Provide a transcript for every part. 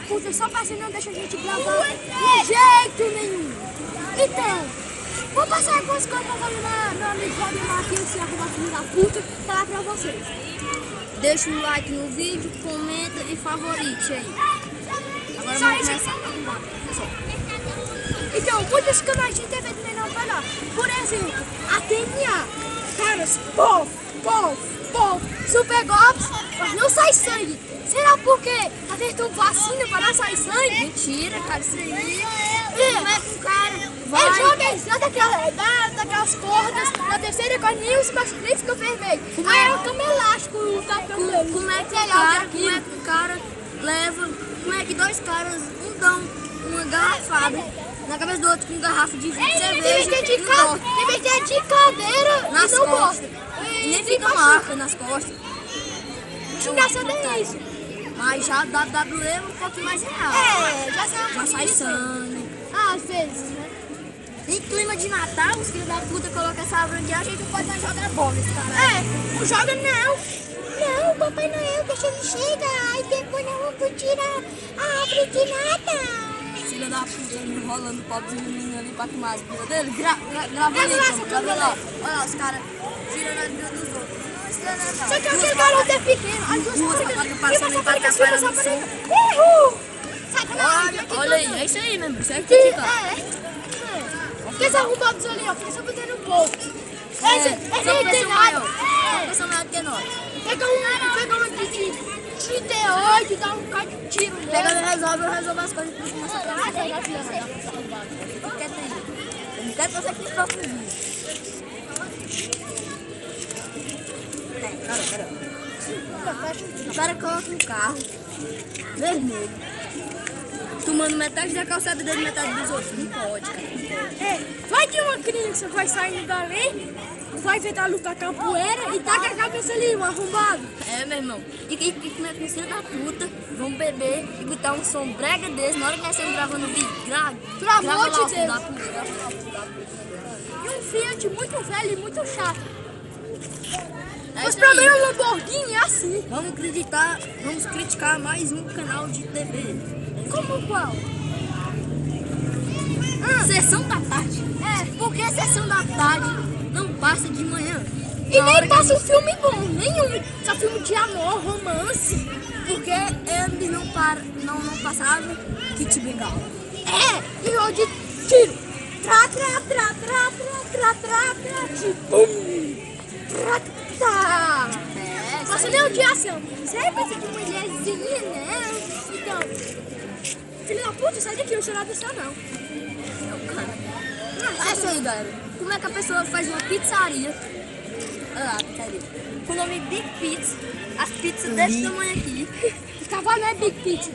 puta, só pra você não deixa a gente gravar de jeito nenhum. Então, vou passar algumas coisas pra fazer meu amigo Valdemar aqui, esse arroba filho da puta, falar pra vocês. Deixa um like no vídeo, comenta e favorite aí. Agora Só isso aí. Então, muitos canais de TV também não vai lá. Por exemplo, a TNA. Caras, pô, super golpes, mas não sai sangue. Será porque apertou vacina para não sair sangue? Mentira, cara, isso aí. Como é que o cara vai daquelas cordas na terceira corda e os meus clipes ficam vermelhos. Aí é o cama elástico, o tapão dele. Como é que o cara leva, como é que dois caras, um dão uma garrafada na cabeça do outro com garrafa de cerveja Em vez de cadeira nas e não costas. gosta. E nem fica marca nas costas. Que engraçado é isso. Mas já o WWE é um pouco mais real. Já sai sangue. Às vezes, né? Em clima de Natal, os filhos da puta colocam essa árvore aqui, a gente não pode mais jogar bola nesse cara. Não joga não. Não, Papai Noel, deixa ele chegar. E depois nós vamos tirar a árvore de Natal. Filha da puta, enrolando o pobrezinho menino ali pra queimar as pilhas dele. Grava lá. Olha lá, os caras tirando as pilhas dos outros. Só que aquele garoto é pequeno. As duas sacanagem. Olha aí, é isso aí mesmo. Isso é que Aqueles arrombados ali, ó. Fica só batendo um pouco. Esse aí tem nada. São maior que nós. Pega um aqui de 38 e dá um cara de tiro nele. Pega e resolve as coisas que começa a trabalhar. Eu não quero você aqui no próximo vídeo. O cara coloca um carro vermelho, tomando metade da calçada dele, metade dos outros. Não pode, cara. Vai que uma criança vai saindo dali, vai tentar lutar capoeira e taca a cabeça ali, um arrombado. Meu irmão. E como é que os filhos da puta vão beber e botar um som brega desse na hora que nós estamos gravando o vídeo? Pelo amor de Deus. Deus. E um Fiat muito velho e muito chato. Os problemas Lamborghini é assim. Vamos criticar mais um canal de TV. Como qual? Sessão da tarde. Por que Sessão da tarde não passa de manhã? E nem passa um filme bom, nenhum. Só filme de amor, romance. Porque eles não passavam Kit Bengala. E eu de tiro. Passa nem o dia assim, você pensa que mulherzinha, né? Então, filho da puta, sai daqui, eu chorar dessa não. É isso aí, galera. Como é que a pessoa faz uma pizzaria? Olha lá, pizzaria. Com o nome Big Pizza. As pizzas desse tamanho aqui. Tava não é Big Pizza.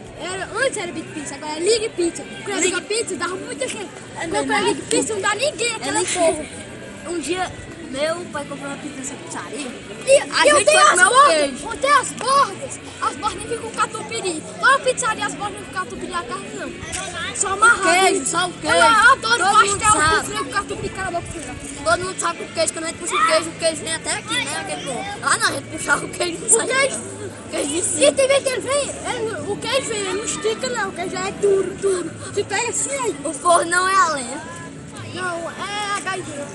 Antes era Big Pizza, agora é League Pizza. Quando é Big Pizza, dava muita gente. Quando é League Pizza, não dá ninguém aquela porra. Um dia, meu pai comprou uma pizza nessa pizzaria. E eu tenho as bordas. Eu tenho as bordas. As bordas nem ficam com catupiry. Toda pizzaria as bordas não ficam com catupiry a carne, não. Só amarrado. Só o queijo. Eu adoro pastel com frango, catupiry, cala Todo mundo sabe que o queijo, quando a gente puxa o queijo vem até aqui, né? Aquele povo. Lá não, a gente puxava o queijo não sai. E tem vez que ele vem, o queijo vem, ele não estica não, o queijo é duro. Você pega assim aí. O forno não é a lenha. Não, é a gaideira.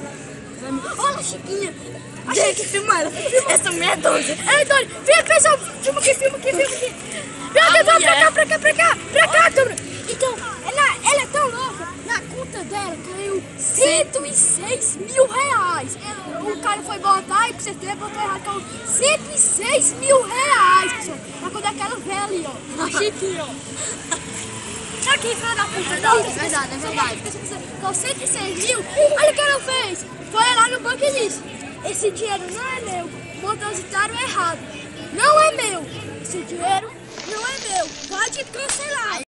Olha a Chiquinha. Achei que filmaram. Essa mulher é doida. É doida. Vem, pessoal, filma aqui. Pra cá, câmera. Então, ela é tão louca, na conta dela caiu 106 mil reais. O cara foi botar e pra você ter, botou errado, caiu 106 mil reais, pessoal. Na conta daquela velha ali, ó. A Chiquinha, ó. Aqui, filha da puta. É verdade. Com 106 mil, olha o que ela fez. Foi lá no banco e disse: esse dinheiro não é meu, depositaram errado. Não é meu. Esse dinheiro não é meu. Pode cancelar.